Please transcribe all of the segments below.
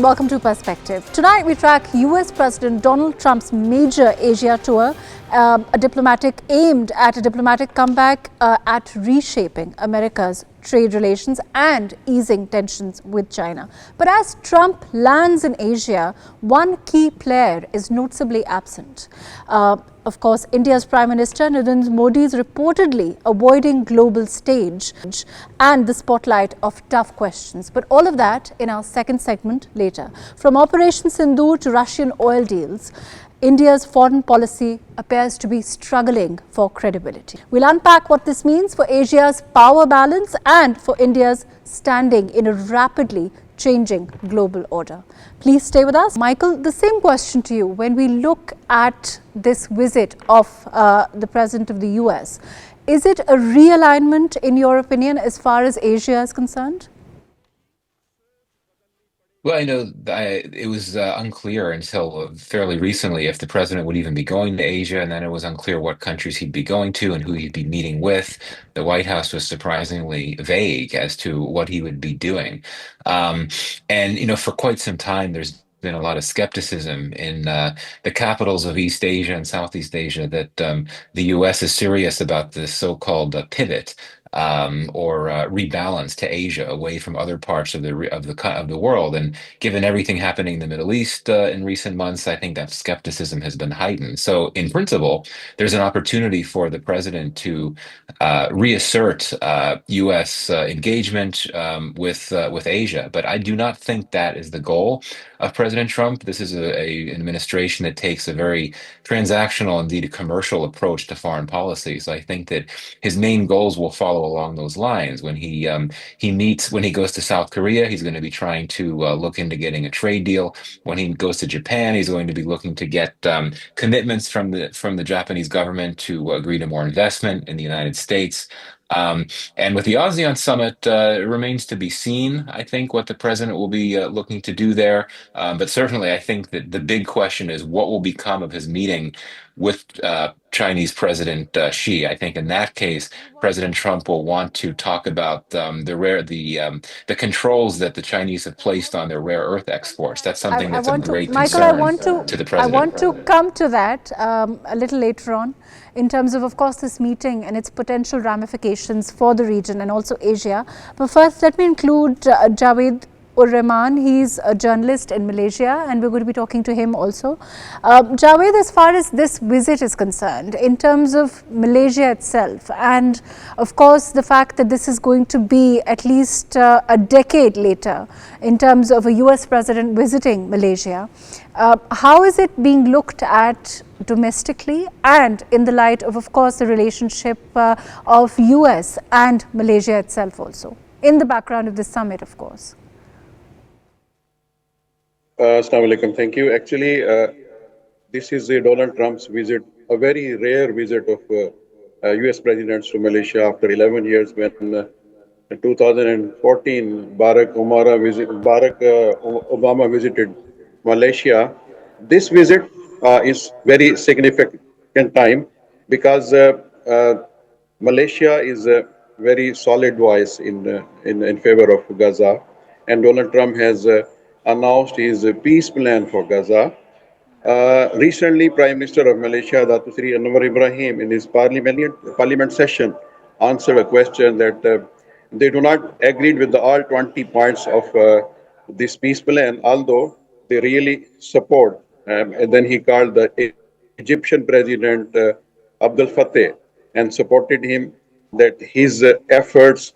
and welcome to Perspective. Tonight we track US President Donald Trump's major Asia tour, a diplomatic comeback at reshaping America's trade relations and easing tensions with China. But as Trump lands in Asia, one key player is noticeably absent. Of course, India's Prime Minister Narendra Modi is reportedly avoiding global stage and the spotlight of tough questions. But all of that in our second segment later. From Operation Sindoor to Russian oil deals, India's foreign policy appears to be struggling for credibility. We'll unpack what this means for Asia's power balance and for India's standing in a rapidly changing global order. Please stay with us. Michael, the same question to you. When we look at this visit of the President of the US, is it a realignment, in your opinion, as far as Asia is concerned? Well, it was unclear until fairly recently if the president would even be going to Asia, and then it was unclear what countries he'd be going to and who he'd be meeting with. The White House was surprisingly vague as to what he would be doing. Um, and for quite some time, there's been a lot of skepticism in the capitals of East Asia and Southeast Asia that the U.S. is serious about this so-called pivot or rebalance to Asia away from other parts of the world. And given everything happening in the Middle East in recent months, I think that skepticism has been heightened. So, in principle, there's an opportunity for the president to reassert U.S. engagement with Asia, but I do not think that is the goal of President Trump. This is an administration that takes a very transactional, indeed a commercial approach to foreign policy. So I think that his main goals will follow along those lines. When he goes to South Korea, he's going to be trying to look into getting a trade deal. When he goes to Japan, he's going to be looking to get commitments from the Japanese government to agree to more investment in the United States. And with the ASEAN summit, it remains to be seen, I think, what the president will be looking to do there. But certainly, I think that the big question is what will become of his meeting with Chinese President Xi. I think in that case, President Trump will want to talk about the controls that the Chinese have placed on their rare earth exports. That's something that's of great Michael, concern to the I president. want to come to that a little later on, in terms of course, this meeting and its potential ramifications for the region and also Asia. But first, let me include Javaid Ur Rehman. He's a journalist in Malaysia, and we're going to be talking to him also. Javaid, as far as this visit is concerned, in terms of Malaysia itself, and of course the fact that this is going to be at least a decade later in terms of a US president visiting Malaysia, how is it being looked at domestically and in the light of course, the relationship of US and Malaysia itself also, in the background of this summit, of course? Assalamu alaikum. Thank you. Actually, this is Donald Trump's visit, a very rare visit of US presidents to Malaysia after 11 years. When in 2014, Barack Obama visited Malaysia. This visit is very significant time because Malaysia is a very solid voice in favor of Gaza, and Donald Trump has announced his peace plan for Gaza. Recently, Prime Minister of Malaysia, Datuk Seri Anwar Ibrahim, in his parliament session, answered a question that they do not agree with all 20 points of this peace plan, although they really support. And then he called the Egyptian President Abdel Fattah and supported him that his efforts,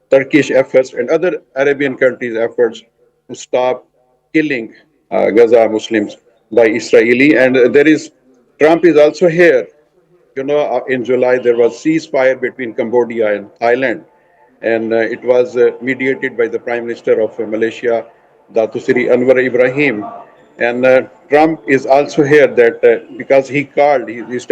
Turkish efforts, and other Arabian countries' efforts to stop killing Gaza Muslims by Israeli. And Trump is also here. In July, there was ceasefire between Cambodia and Thailand, and it was mediated by the Prime Minister of Malaysia, Datuk Seri Anwar Ibrahim. And Trump is also here because he called, he's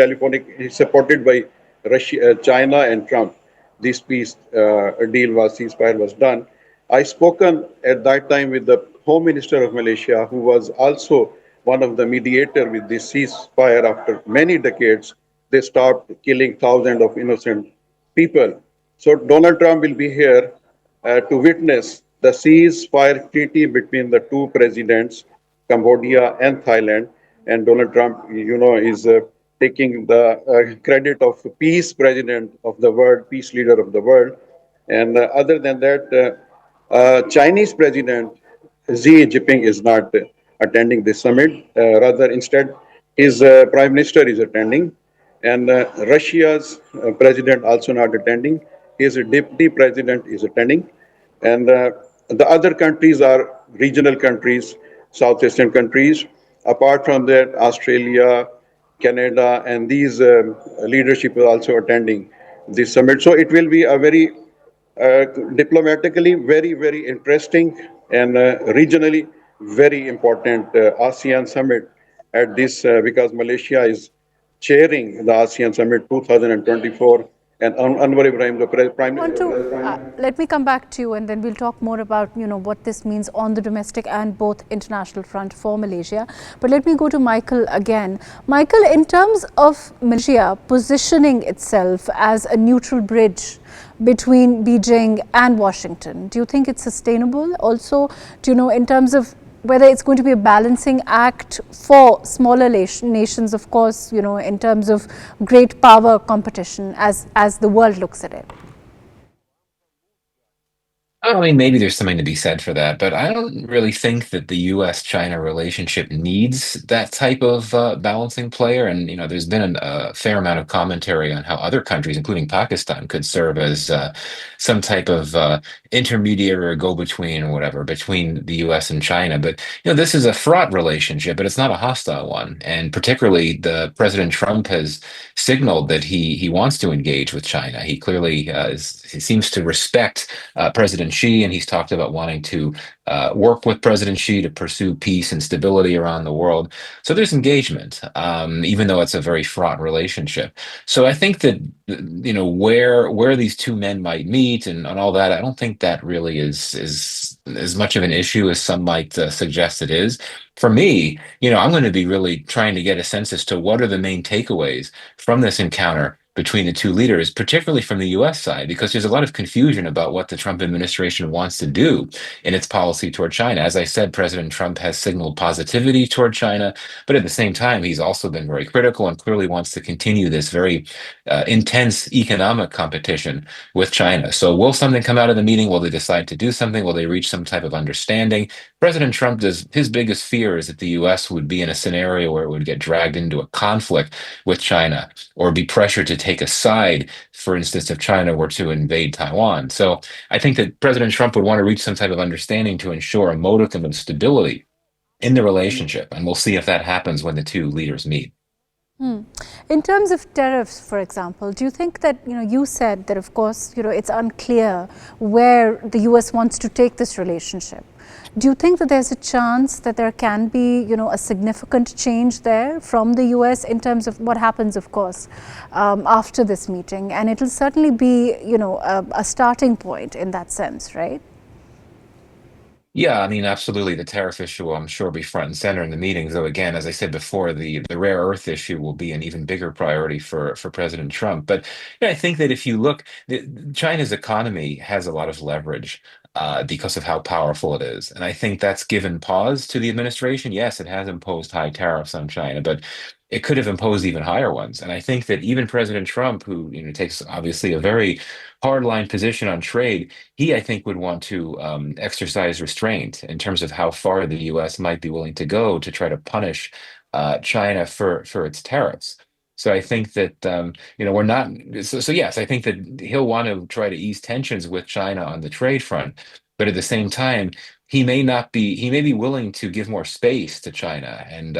supported by Russia, China and Trump. This peace ceasefire was done. I spoken at that time with the Home Minister of Malaysia, who was also one of the mediator with this ceasefire. After many decades, they stopped killing thousands of innocent people. So Donald Trump will be here to witness the ceasefire treaty between the two presidents, Cambodia and Thailand, and Donald Trump, is taking the credit of peace president of the world, peace leader of the world. And other than that, Chinese President Xi Jinping is not attending this summit. Rather, instead, his prime minister is attending, and Russia's president also not attending. His deputy president is attending, and the other countries are regional countries, Southeastern countries. Apart from that, Australia, Canada, and these leadership is also attending this summit. So it will be a very diplomatically very, very interesting and regionally very important ASEAN summit at this because Malaysia is chairing the ASEAN Summit 2024 and Anwar Ibrahim, the Prime Minister. Let me come back to you and then we'll talk more about what this means on the domestic and both international front for Malaysia. But let me go to Michael again. Michael, in terms of Malaysia positioning itself as a neutral bridge between Beijing and Washington, do you think it's sustainable? Also, in terms of whether it's going to be a balancing act for smaller nations, of course, in terms of great power competition as the world looks at it? I mean, maybe there's something to be said for that, but I don't really think that the U.S.-China relationship needs that type of balancing player. And, there's been a fair amount of commentary on how other countries, including Pakistan, could serve as some type of intermediary or go-between or whatever between the U.S. and China. But, this is a fraught relationship, but it's not a hostile one. And particularly, the President Trump has signaled that he wants to engage with China. He clearly he seems to respect President Xi, and he's talked about wanting to work with President Xi to pursue peace and stability around the world. So there's engagement, even though it's a very fraught relationship. So I think that where these two men might meet and all that, I don't think that really is as much of an issue as some might suggest it is. For me, I'm going to be really trying to get a sense as to what are the main takeaways from this encounter between the two leaders, particularly from the U.S. side, because there's a lot of confusion about what the Trump administration wants to do in its policy toward China. As I said, President Trump has signaled positivity toward China, but at the same time, he's also been very critical and clearly wants to continue this very intense economic competition with China. So will something come out of the meeting? Will they decide to do something? Will they reach some type of understanding? President Trump his biggest fear is that the U.S. would be in a scenario where it would get dragged into a conflict with China or be pressured to take a side, for instance, if China were to invade Taiwan. So I think that President Trump would want to reach some type of understanding to ensure a modicum of stability in the relationship. And we'll see if that happens when the two leaders meet. In terms of tariffs, for example, do you think that, you said that, of course, it's unclear where the U.S. wants to take this relationship. Do you think that there's a chance that there can be, a significant change there from the U.S. in terms of what happens, of course, after this meeting? And it'll certainly be, a starting point in that sense, right? Yeah, I mean, absolutely. The tariff issue, I'm sure, will be front and center in the meetings. Though, again, as I said before, the rare earth issue will be an even bigger priority for President Trump. But I think that if you look, China's economy has a lot of leverage because of how powerful it is. And I think that's given pause to the administration. Yes, it has imposed high tariffs on China, but it could have imposed even higher ones. And I think that even President Trump, who takes obviously a very hardline position on trade, he, I think, would want to exercise restraint in terms of how far the U.S. might be willing to go to try to punish China for its tariffs. So I think that we're not. So yes, I think that he'll want to try to ease tensions with China on the trade front, but at the same time, he may be willing to give more space to China and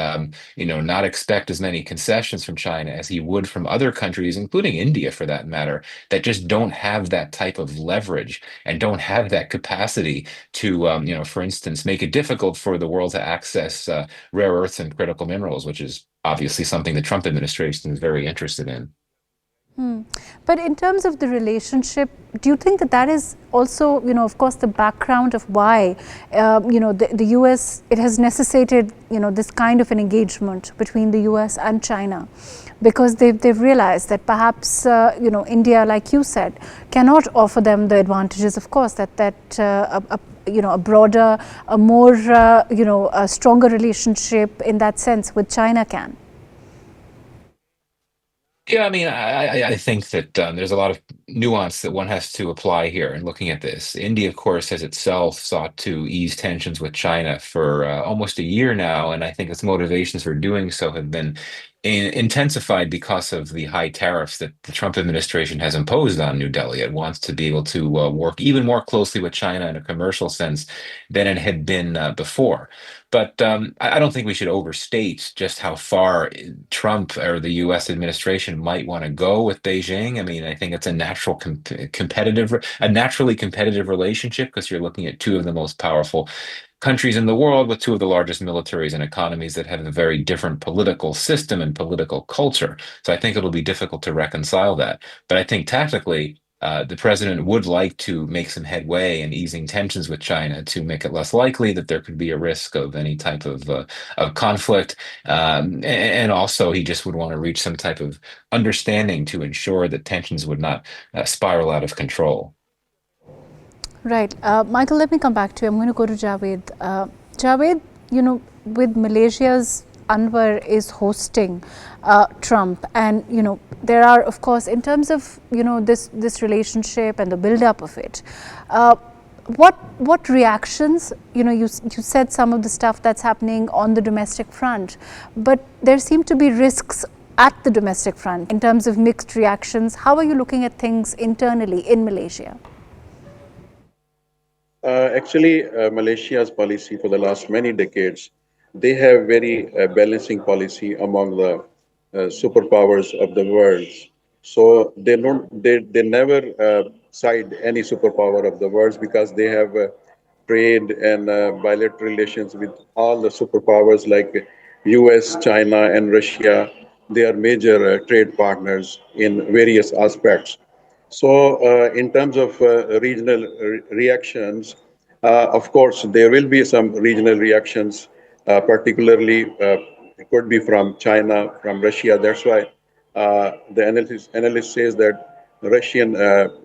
not expect as many concessions from China as he would from other countries, including India for that matter, that just don't have that type of leverage and don't have that capacity to for instance, make it difficult for the world to access rare earths and critical minerals, which is obviously something the Trump administration is very interested in. But in terms of the relationship, do you think that is also, of course, the background of why, the U.S., it has necessitated, this kind of an engagement between the U.S. and China, because they've realized that perhaps, India, like you said, cannot offer them the advantages, of course, that a broader, a more, a stronger relationship in that sense with China can? Yeah, I mean, I think that there's a lot of nuance that one has to apply here in looking at this. India, of course, has itself sought to ease tensions with China for almost a year now, and I think its motivations for doing so have been intensified because of the high tariffs that the Trump administration has imposed on New Delhi. It wants to be able to work even more closely with China in a commercial sense than it had been before. But I don't think we should overstate just how far Trump or the U.S. administration might want to go with Beijing. I mean, I think it's a a naturally competitive relationship because you're looking at two of the most powerful countries in the world with two of the largest militaries and economies that have a very different political system and political culture. So I think it'll be difficult to reconcile that. But I think tactically, the president would like to make some headway in easing tensions with China to make it less likely that there could be a risk of any type of conflict. And also, he just would want to reach some type of understanding to ensure that tensions would not spiral out of control. Right. Michael, let me come back to you. I'm going to go to Javaid. Javaid, with Malaysia's Anwar is hosting Trump, and there are, of course, in terms of this relationship and the build-up of it. What reactions? You said some of the stuff that's happening on the domestic front, but there seem to be risks at the domestic front in terms of mixed reactions. How are you looking at things internally in Malaysia? Malaysia's policy for the last many decades, they have very balancing policy among the superpowers of the world. So they never side any superpower of the world because they have trade and bilateral relations with all the superpowers like US, China, and Russia. They are major trade partners in various aspects. So, in terms of regional reactions, of course, there will be some regional reactions, particularly it could be from China, from Russia. That's why the analyst says that the Russian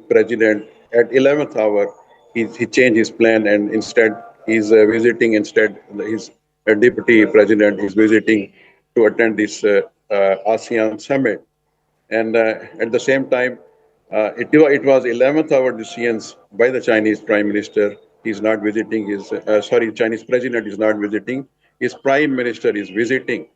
president at 11th hour, he changed his plan and instead he's visiting, instead his deputy president is visiting to attend this ASEAN summit. And at the same time, it was 11th hour decisions by the Chinese Prime Minister. He's not visiting Chinese President is not visiting. His Prime Minister is visiting.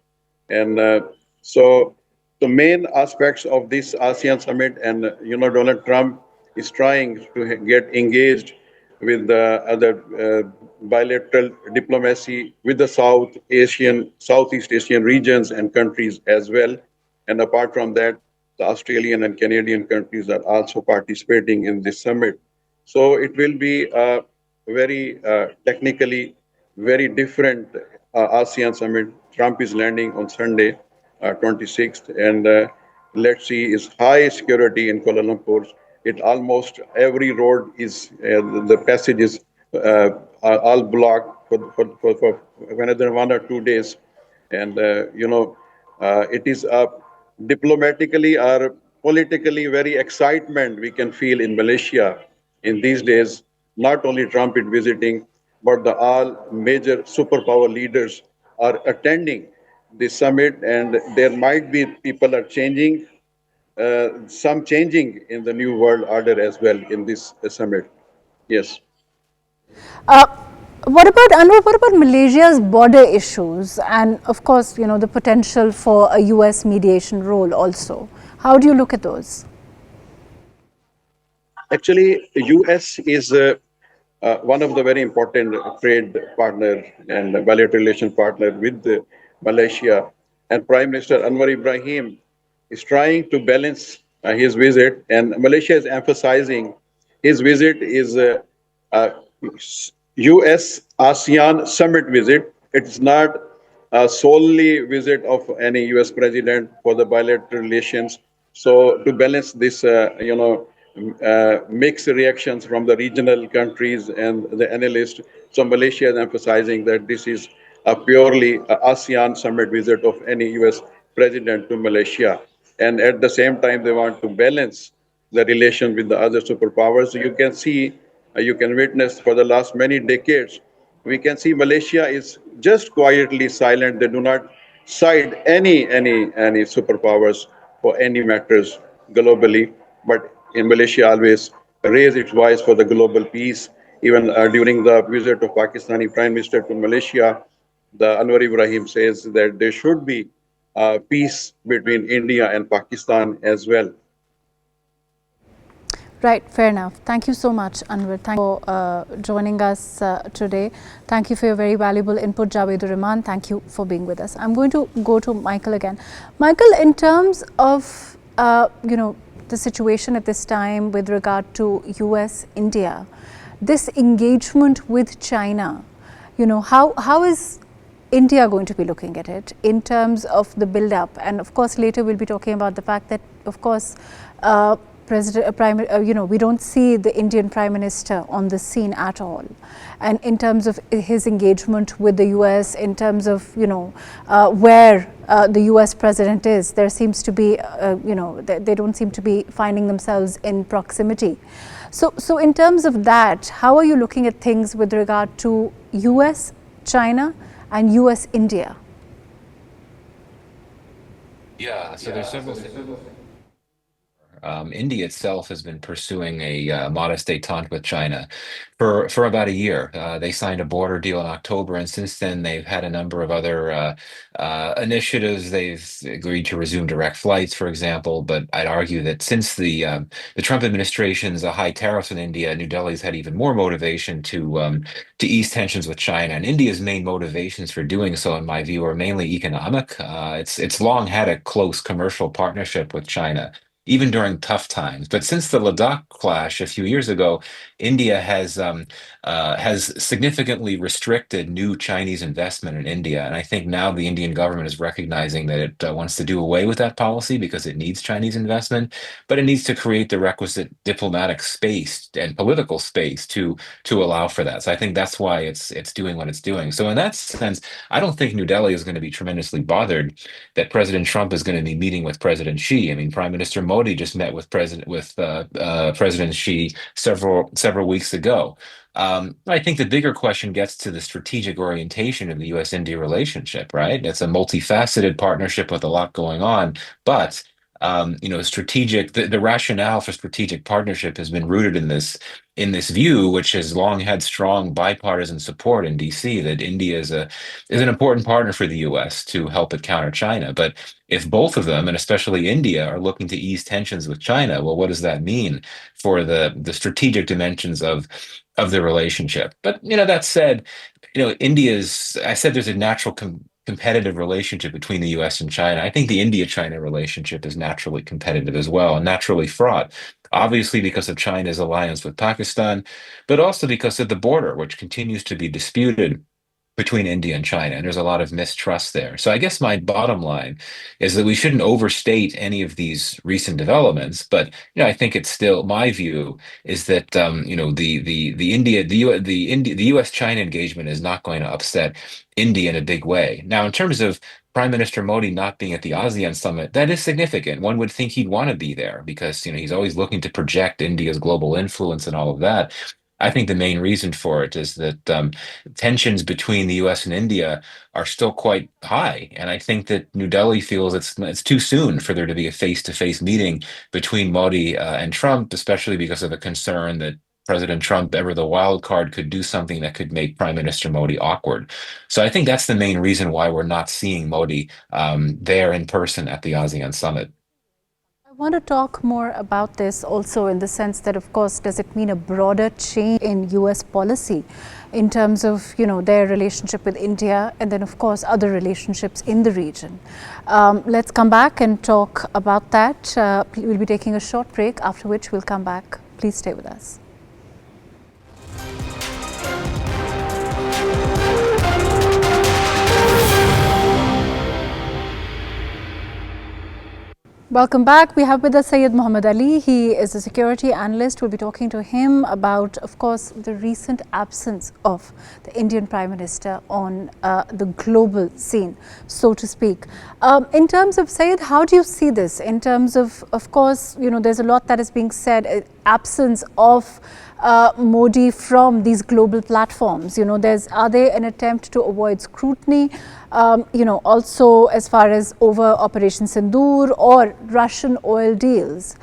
And so the main aspects of this ASEAN summit, and Donald Trump is trying to get engaged with the other bilateral diplomacy with the Southeast Asian regions and countries as well. And apart from that, the Australian and Canadian countries are also participating in this summit. So it will be a very technically very different ASEAN summit. Trump is landing on Sunday, 26th, and let's see, is high security in Kuala Lumpur. It almost every road is the passage is all blocked for another 1 or 2 days, and it is a diplomatically or politically very excitement we can feel in Malaysia in these days. Not only Trump is visiting, but the all major superpower leaders are attending the summit, and there might be people are changing, some changing in the new world order as well in this summit. Yes. Uh, what about Anwar? What about Malaysia's border issues, and of course, the potential for a US mediation role also? How do you look at those? Actually, US is one of the very important trade partner and bilateral relation partner with Malaysia. And Prime Minister Anwar Ibrahim is trying to balance his visit, and Malaysia is emphasizing his visit is a US ASEAN summit visit. It's not a solely visit of any US president for the bilateral relations. So to balance this, mixed reactions from the regional countries and the analysts. So Malaysia is emphasizing that this is a purely ASEAN summit visit of any US president to Malaysia. And at the same time, they want to balance the relation with the other superpowers. So you can see you can witness for the last many decades, we can see Malaysia is just quietly silent. They do not side any superpowers for any matters globally. But in Malaysia, always raise its voice for the global peace. Even during the visit of Pakistani Prime Minister to Malaysia, the Anwar Ibrahim says that there should be peace between India and Pakistan as well. Right, fair enough. Thank you so much, Anwar. Thank you for joining us today. Thank you for your very valuable input, Javaid Ur Rehman. Thank you for being with us. I'm going to go to Michael again. Michael, in terms of the situation at this time with regard to US, India, this engagement with China, how is India going to be looking at it in terms of the build-up? And of course, later we'll be talking about the fact that, of course, we don't see the Indian Prime Minister on the scene at all. And in terms of his engagement with the US, in terms of, where the US President is, there seems to be, they don't seem to be finding themselves in proximity. So in terms of that, how are you looking at things with regard to US, China, and US, India? Yeah, so there's several things. India itself has been pursuing a modest détente with China for about a year. They signed a border deal in October, and since then they've had a number of other initiatives. They've agreed to resume direct flights, for example. But I'd argue that since the Trump administration's high tariffs in India, New Delhi's had even more motivation to ease tensions with China. And India's main motivations for doing so, in my view, are mainly economic. It's long had a close commercial partnership with China, even during tough times. But since the Ladakh clash a few years ago, India has significantly restricted new Chinese investment in India. And I think now the Indian government is recognizing that it wants to do away with that policy because it needs Chinese investment, but it needs to create the requisite diplomatic space and political space to allow for that. So I think that's why it's doing what it's doing. So in that sense, I don't think New Delhi is going to be tremendously bothered that President Trump is going to be meeting with President Xi. I mean, Prime Minister Modi just met with President Xi several weeks ago. I think the bigger question gets to the strategic orientation of the U.S.-India relationship, right? It's a multifaceted partnership with a lot going on, but the rationale for strategic partnership has been rooted in this view, which has long had strong bipartisan support in DC, that India is an important partner for the U.S. to help it counter China. But if both of them, and especially India, are looking to ease tensions with China, well, what does that mean for the strategic dimensions of the relationship? But that said, I said there's a natural competitive relationship between the US and China. I think the India-China relationship is naturally competitive as well, and naturally fraught, obviously because of China's alliance with Pakistan, but also because of the border, which continues to be disputed between India and China, and there's a lot of mistrust there. So I guess my bottom line is that we shouldn't overstate any of these recent developments, but I think it's still, my view is that the U.S.-China engagement is not going to upset India in a big way. Now, in terms of Prime Minister Modi not being at the ASEAN summit, that is significant. One would think he'd want to be there because he's always looking to project India's global influence and all of that. I think the main reason for it is that tensions between the U.S. and India are still quite high, and I think that New Delhi feels it's too soon for there to be a face-to-face meeting between Modi and Trump, especially because of a concern that President Trump, ever the wild card, could do something that could make Prime Minister Modi awkward. So I think that's the main reason why we're not seeing Modi there in person at the ASEAN summit. I want to talk more about this also in the sense that, of course, does it mean a broader change in US policy in terms of, their relationship with India and then, of course, other relationships in the region? Let's come back and talk about that. We'll be taking a short break, after which we'll come back. Please stay with us. Welcome back. We have with us Syed Muhammad Ali. He is a security analyst. We'll be talking to him about, of course, the recent absence of the Indian Prime Minister on the global scene, so to speak. In terms of, Syed, how do you see this? In terms of course, there's a lot that is being said absence of Modi from these global platforms? You know, are there an attempt to avoid scrutiny? You know, also as far as over Operation Sindoor or Russian oil deals.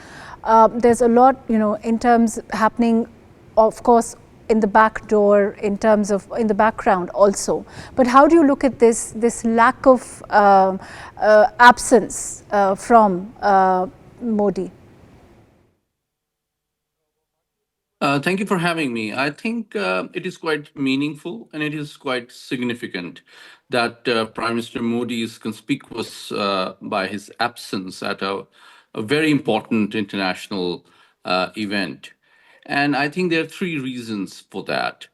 There's a lot, you know, in terms happening, of course, in the back door, in terms of in the background also. But how do you look at this lack of absence from Modi? Thank you for having me. I think it is quite meaningful and it is quite significant that Prime Minister Modi is conspicuous by his absence at a very important international event. And I think there are three reasons for that.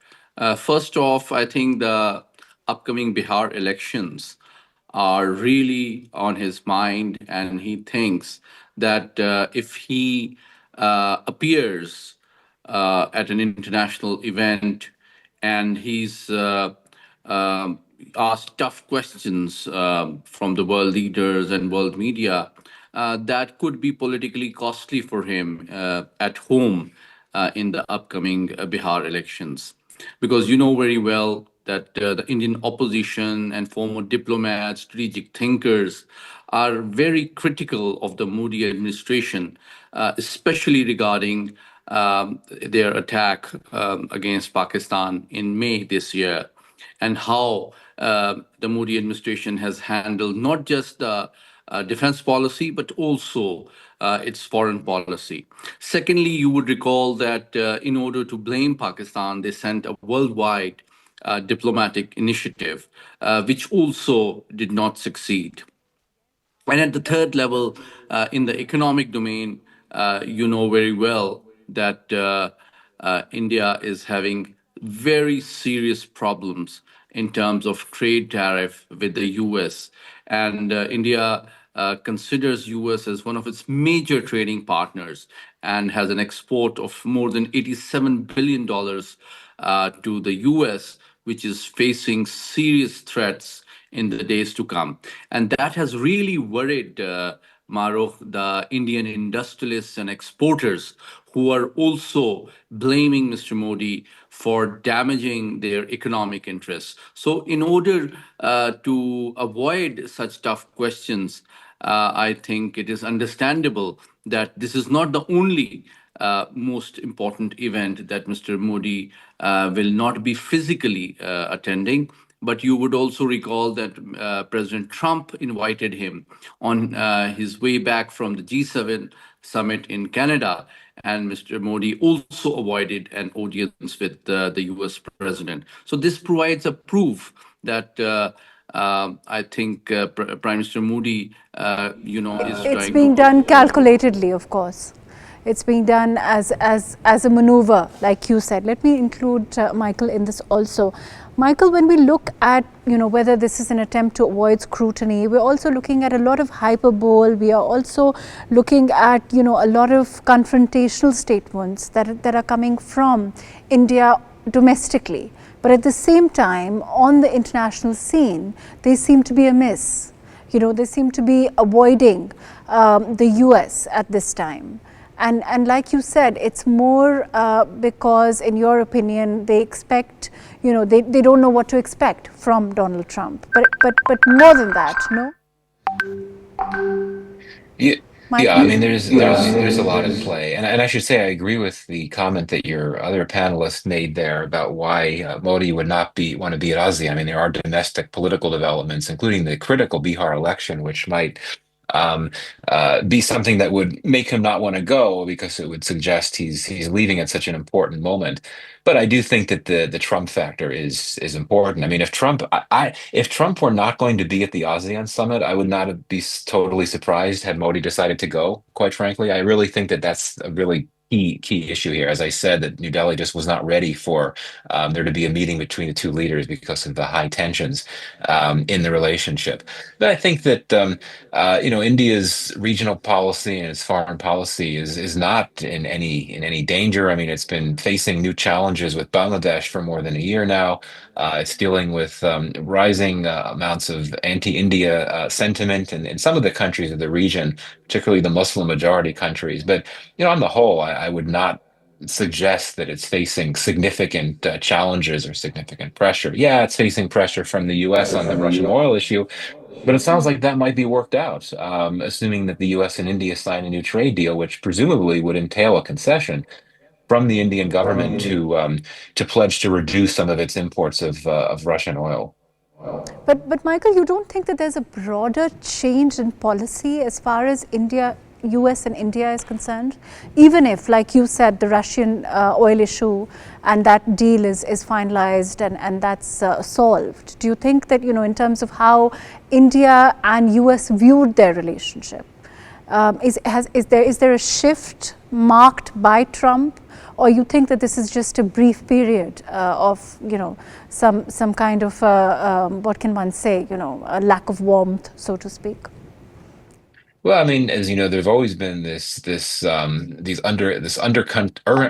First off, I think the upcoming Bihar elections are really on his mind, and he thinks that if he appears at an international event and he's asked tough questions from the world leaders and world media, that could be politically costly for him at home in the upcoming Bihar elections. Because you know very well that the Indian opposition and former diplomats, strategic thinkers are very critical of the Modi administration, especially regarding their attack against Pakistan in May this year, and how the Modi administration has handled not just the defense policy, but also its foreign policy. Secondly, you would recall that in order to blame Pakistan, they sent a worldwide diplomatic initiative, which also did not succeed. And at the third level, in the economic domain, you know very well that India is having very serious problems in terms of trade tariff with the US. And India considers US as one of its major trading partners and has an export of more than $87 billion to the US, which is facing serious threats in the days to come. And that has really worried Mahrukh, the Indian industrialists and exporters, who are also blaming Mr. Modi for damaging their economic interests. So, in order to avoid such tough questions, I think it is understandable that this is not the only most important event that Mr. Modi will not be physically attending. But you would also recall that President Trump invited him on his way back from the G7 summit in Canada. And Mr. Modi also avoided an audience with the US president. So this provides a proof that I think Prime Minister Modi, is It's trying being to. done calculatedly, of course. It's being done as a maneuver, like you said. Let me include Michael in this also. Michael, when we look at, you know, whether this is an attempt to avoid scrutiny, we're also looking at a lot of hyperbole. We are also looking at, you know, a lot of confrontational statements that are coming from India domestically. But at the same time, on the international scene, they seem to be amiss. You know, they seem to be avoiding the US at this time. And like you said, it's more because, in your opinion, they expect, you know, they don't know what to expect from Donald Trump. But more than that, no? Yeah, Michael? I mean, there's a lot at play, and I should say I agree with the comment that your other panelist made there about why Modi would not want to be at ASEAN. I mean, there are domestic political developments, including the critical Bihar election, which might um, be something that would make him not want to go because it would suggest he's leaving at such an important moment. But I do think that the Trump factor is important. I mean, if Trump were not going to be at the ASEAN summit, I would not be totally surprised had Modi decided to go. Quite frankly, I really think that that's a really key issue here. As I said, that New Delhi just was not ready for there to be a meeting between the two leaders because of the high tensions in the relationship. But I think that India's regional policy and its foreign policy is not in any danger. I mean, it's been facing new challenges with Bangladesh for more than a year now. It's dealing with rising amounts of anti-India sentiment in some of the countries of the region, particularly the Muslim majority countries. But on the whole, I would not suggest that it's facing significant challenges or significant pressure. Yeah, it's facing pressure from the U.S. on the Russian oil issue, but it sounds like that might be worked out, assuming that the U.S. and India sign a new trade deal, which presumably would entail a concession from the Indian government to pledge to reduce some of its imports of Russian oil. But Michael, you don't think that there's a broader change in policy as far as US and India is concerned? Even if, like you said, the Russian oil issue and that deal is finalized and that's solved, do you think that, in terms of how India and US viewed their relationship, is there a shift marked by Trump, or you think that this is just a brief period of some kind of what can one say, a lack of warmth, so to speak? Well, I mean, as you know, there's always been this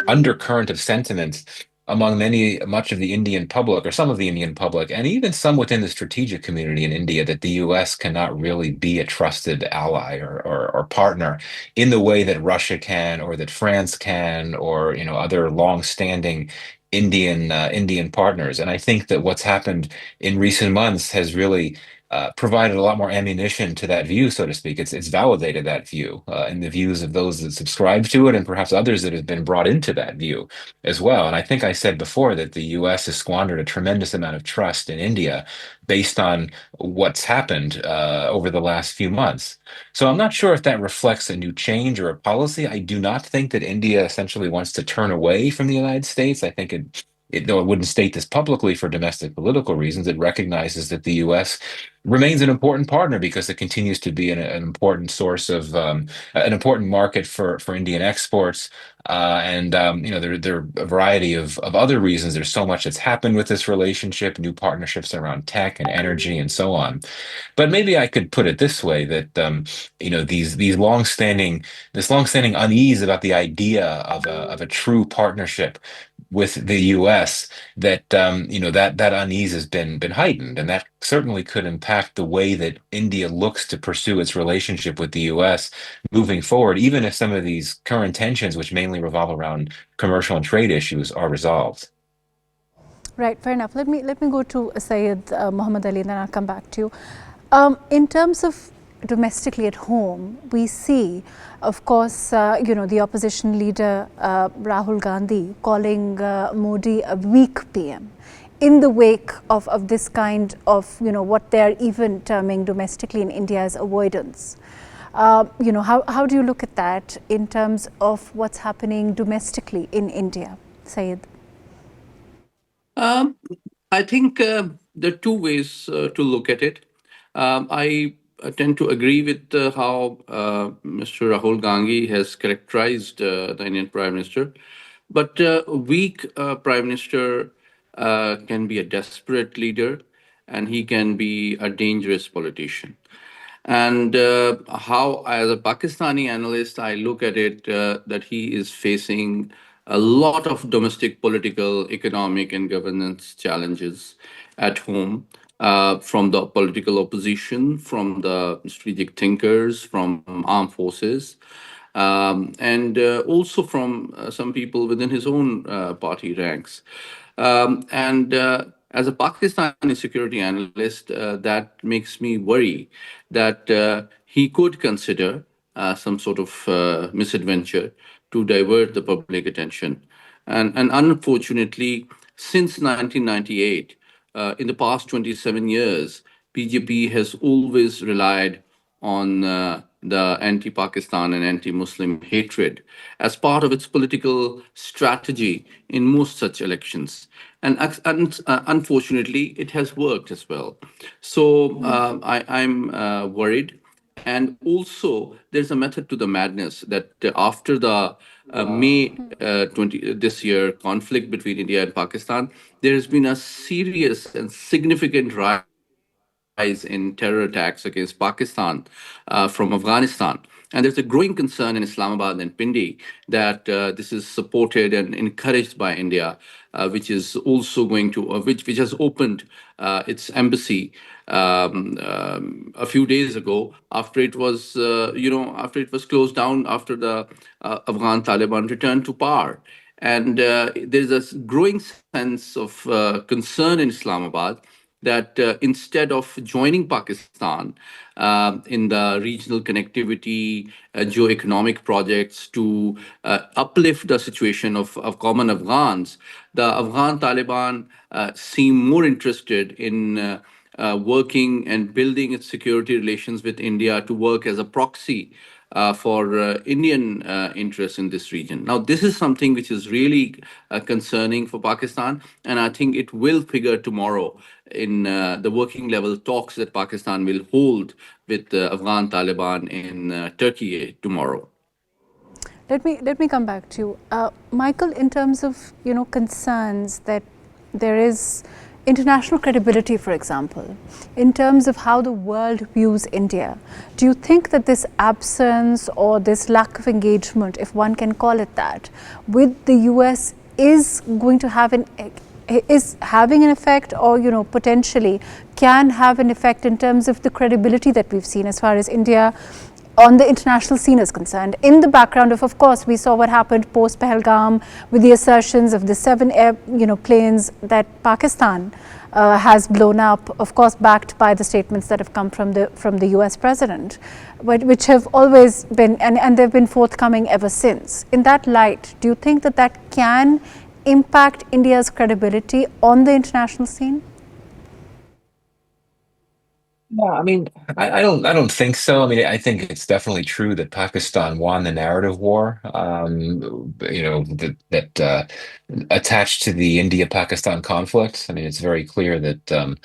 undercurrent of sentiment among much of the Indian public, or some of the Indian public, and even some within the strategic community in India, that the U.S. cannot really be a trusted ally or partner in the way that Russia can, or that France can, or other long-standing Indian partners. And I think that what's happened in recent months has really provided a lot more ammunition to that view, so to speak. It's validated that view in the views of those that subscribe to it, and perhaps others that have been brought into that view as well. And I think I said before that the U.S. has squandered a tremendous amount of trust in India based on what's happened over the last few months. So I'm not sure if that reflects a new change or a policy. I do not think that India essentially wants to turn away from the United States. I think though it wouldn't state this publicly for domestic political reasons, it recognizes that the U.S. remains an important partner because it continues to be an important source of an important market for Indian exports. And there are a variety of other reasons. There's so much that's happened with this relationship, new partnerships around tech and energy and so on. But maybe I could put it this way, that these longstanding unease about the idea of a true partnership with the U.S., that that unease has been heightened, and that certainly could impact the way that India looks to pursue its relationship with the U.S. moving forward, even if some of these current tensions, which mainly revolve around commercial and trade issues, are resolved. Right, fair enough. Let me go to Syed Muhammad Ali, and then I'll come back to you. In terms of domestically at home, we see, of course, the opposition leader Rahul Gandhi calling Modi a weak PM in the wake of this kind of, what they're even terming domestically in India as avoidance. How do you look at that in terms of what's happening domestically in India, Syed? Um, I think there are two ways to look at it. I tend to agree with how Mr. Rahul Gandhi has characterized the Indian Prime Minister. But a weak Prime Minister can be a desperate leader, and he can be a dangerous politician. And how, as a Pakistani analyst, I look at it that he is facing a lot of domestic political, economic, and governance challenges at home, from the political opposition, from the strategic thinkers, from armed forces, and also from some people within his own party ranks. And As a Pakistani security analyst, that makes me worry that he could consider some sort of misadventure to divert the public attention. And unfortunately, since 1998, in the past 27 years, BJP has always relied on the anti Pakistan and anti Muslim hatred as part of its political strategy in most such elections. And unfortunately, it has worked as well. So I'm worried. And also, there's a method to the madness that after the May 20 this year conflict between India and Pakistan, there has been a serious and significant rise rise in terror attacks against Pakistan from Afghanistan. And there's a growing concern in Islamabad and Pindi that this is supported and encouraged by India, which is also going to, which has opened its embassy a few days ago after it was, after it was closed down after the Afghan Taliban returned to power. And there's a growing sense of concern in Islamabad that instead of joining Pakistan in the regional connectivity, geo-economic projects to uplift the situation of common Afghans, the Afghan Taliban seem more interested in working and building its security relations with India to work as a proxy for Indian interests in this region. Now, this is something which is really concerning for Pakistan, and I think it will figure tomorrow in the working level talks that Pakistan will hold with the Afghan Taliban in Turkey tomorrow. Let me come back to you, Michael. In terms of concerns that there is international credibility, for example, in terms of how the world views India, do you think that this absence or this lack of engagement, if one can call it that, with the US is going to have is having an effect, or potentially can have an effect in terms of the credibility that we've seen as far as India on the international scene is concerned? In the background of course, we saw what happened post Pahalgam with the assertions of the 7 planes that Pakistan has blown up, of course backed by the statements that have come from the US president, but which have always been and they've been forthcoming ever since. In that light, do you think that that can impact India's credibility on the international scene? Yeah, I mean, I don't think so. I mean, I think it's definitely true that Pakistan won the narrative war, that attached to the India-Pakistan conflict. I mean, it's very clear that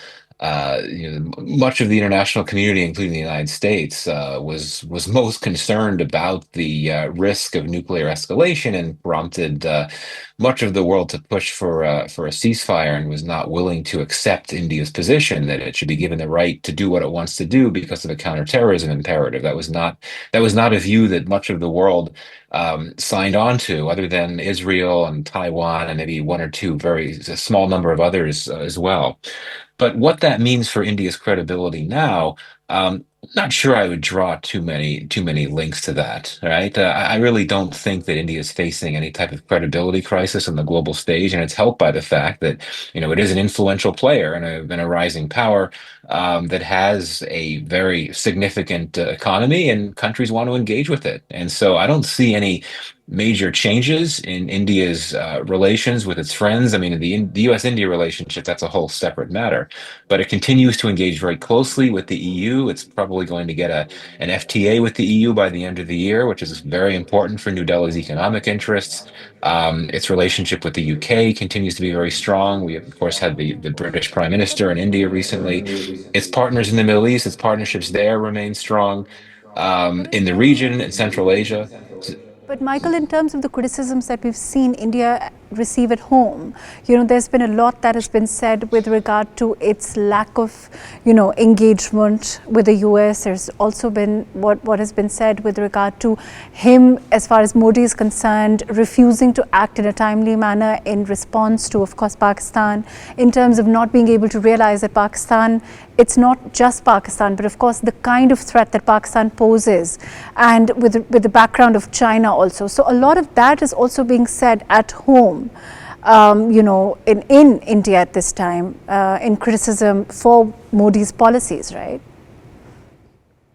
much of the international community, including the United States, was most concerned about the risk of nuclear escalation and prompted much of the world to push for a ceasefire and was not willing to accept India's position that it should be given the right to do what it wants to do because of a counterterrorism imperative. That was not a view that much of the world signed on to, other than Israel and Taiwan and maybe one or two a small number of others as well. But what that means for India's credibility now, not sure I would draw too many links to that, right? I really don't think that India is facing any type of credibility crisis on the global stage, and it's helped by the fact that it is an influential player and a rising power that has a very significant economy, and countries want to engage with it. And so I don't see any major changes in India's relations with its friends. I mean, the U.S.-India relationship, that's a whole separate matter, but it continues to engage very closely with the EU. It's probably going to get an FTA with the EU by the end of the year, which is very important for New Delhi's economic interests. Its relationship with the UK continues to be very strong. We, of course, had the British Prime Minister in India recently. Its partners in the Middle East, its partnerships there remain strong. In the region, in Central Asia. But Michael, in terms of the criticisms that we've seen India receive at home, there's been a lot that has been said with regard to its lack of, engagement with the US. There's also been what has been said with regard to him, as far as Modi is concerned, refusing to act in a timely manner in response to, of course, Pakistan, in terms of not being able to realize that Pakistan, it's not just Pakistan, but of course the kind of threat that Pakistan poses, and with the background of China also. So a lot of that is also being said at home, in India at this time, in criticism for Modi's policies, right?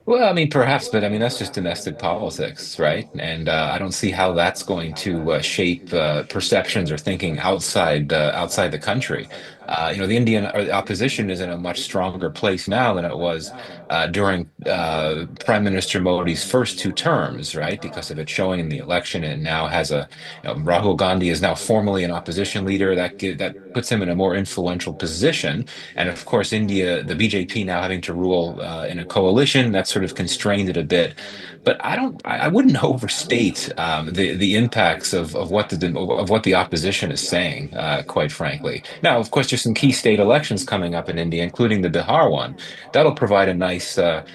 Well, I mean, perhaps, but I mean, that's just domestic politics, right? And I don't see how that's going to shape perceptions or thinking outside the country. The Indian opposition is in a much stronger place now than it was during Prime Minister Modi's first 2 terms, right? Because of its showing in the election, and now has Rahul Gandhi is now formally an opposition leader. That puts him in a more influential position. And of course, India, the BJP now having to rule in a coalition, that's sort of constrained it a bit. But I wouldn't overstate the impacts of what the opposition is saying, quite frankly. Now, of course, you're some key state elections coming up in India, including the Bihar one. That'll provide a nice an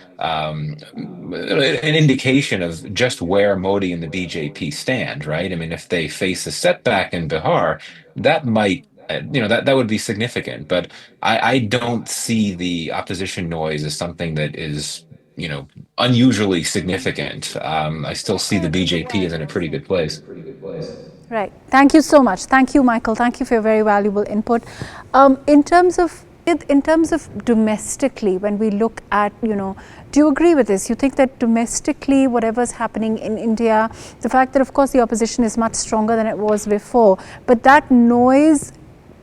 indication of just where Modi and the BJP stand, right? I mean, if they face a setback in Bihar, that might, that would be significant. But I don't see the opposition noise as something that is, unusually significant. I still see the BJP as in a pretty good place. Right. Thank you so much. Thank you, Michael. Thank you for your very valuable input. In terms of domestically, when we look at, do you agree with this? You think that domestically, whatever's happening in India, the fact that, of course, the opposition is much stronger than it was before, but that noise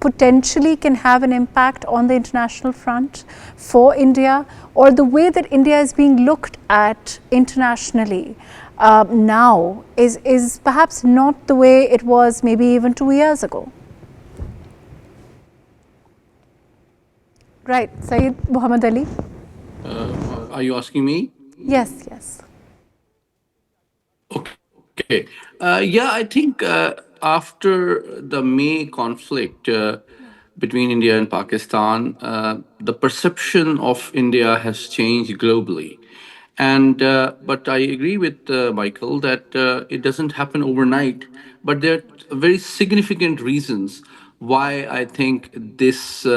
potentially can have an impact on the international front for India, or the way that India is being looked at internationally now is perhaps not the way it was maybe even 2 years ago. Right, Syed Muhammad Ali. Are you asking me? Yes, yes. Okay. Yeah, I think after the May conflict between India and Pakistan, the perception of India has changed globally. And but I agree with Michael that it doesn't happen overnight. But there are very significant reasons why I think this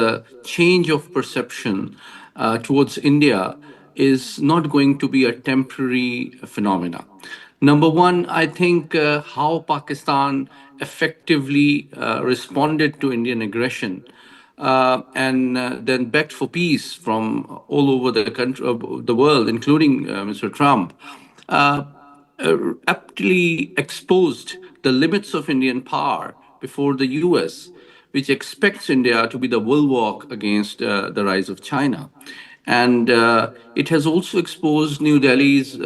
change of perception towards India is not going to be a temporary phenomena. Number one, I think how Pakistan effectively responded to Indian aggression and then begged for peace from all over the country, the world, including Mr. Trump, aptly exposed the limits of Indian power before the US, which expects India to be the bulwark against the rise of China. And it has also exposed New Delhi's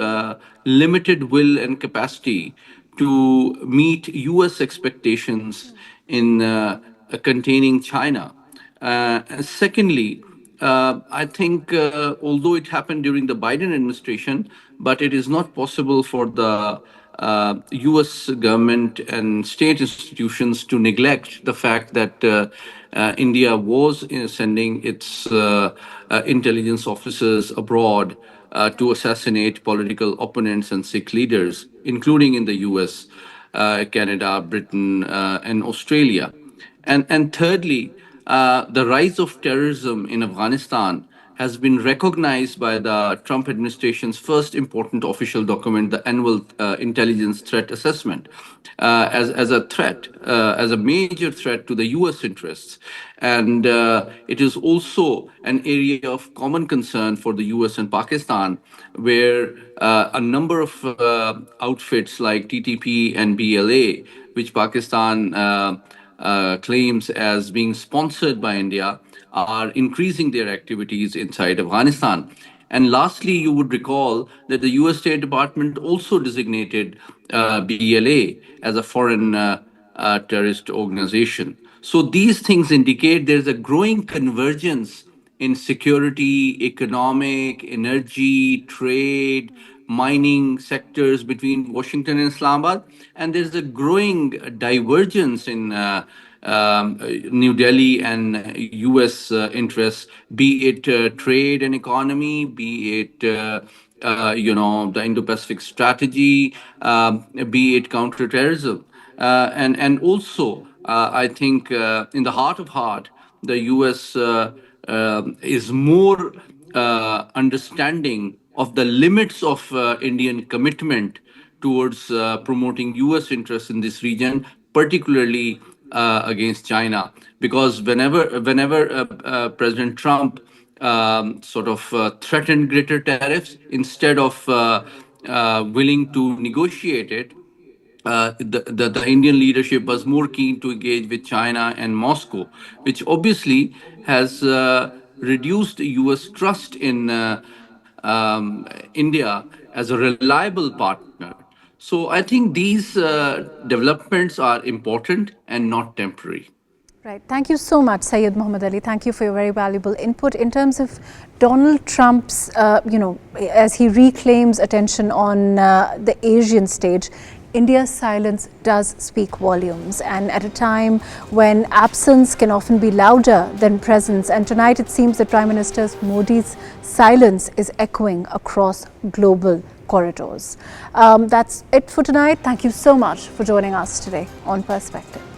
limited will and capacity to meet US expectations in containing China. Secondly, I think although it happened during the Biden administration, but it is not possible for the US government and state institutions to neglect the fact that India was sending its intelligence officers abroad to assassinate political opponents and Sikh leaders, including in the US, Canada, Britain, and Australia. And thirdly, the rise of terrorism in Afghanistan has been recognized by the Trump administration's first important official document, the annual intelligence threat assessment, as a threat, as a major threat to the US interests. And it is also an area of common concern for the US and Pakistan, where a number of outfits like TTP and BLA, which Pakistan claims as being sponsored by India, are increasing their activities inside Afghanistan. And lastly, you would recall that the US State Department also designated BLA as a foreign terrorist organization. So these things indicate there's a growing convergence in security, economic, energy, trade, mining sectors between Washington and Islamabad. And there's a growing divergence in New Delhi and US interests, be it trade and economy, be it the Indo-Pacific strategy, be it counterterrorism. And also, I think in the heart of heart, the US is more understanding of the limits of Indian commitment towards promoting US interests in this region, particularly against China. Because whenever President Trump sort of threatened greater tariffs instead of willing to negotiate it, the Indian leadership was more keen to engage with China and Moscow, which obviously has reduced US trust in India as a reliable partner. So I think these developments are important and not temporary. Right. Thank you so much, Syed Muhammad Ali. Thank you for your very valuable input. In terms of Donald Trump's, as he reclaims attention on the Asian stage, India's silence does speak volumes, and at a time when absence can often be louder than presence. And tonight it seems that Prime Minister Modi's silence is echoing across global corridors. That's it for tonight. Thank you so much for joining us today on Perspective.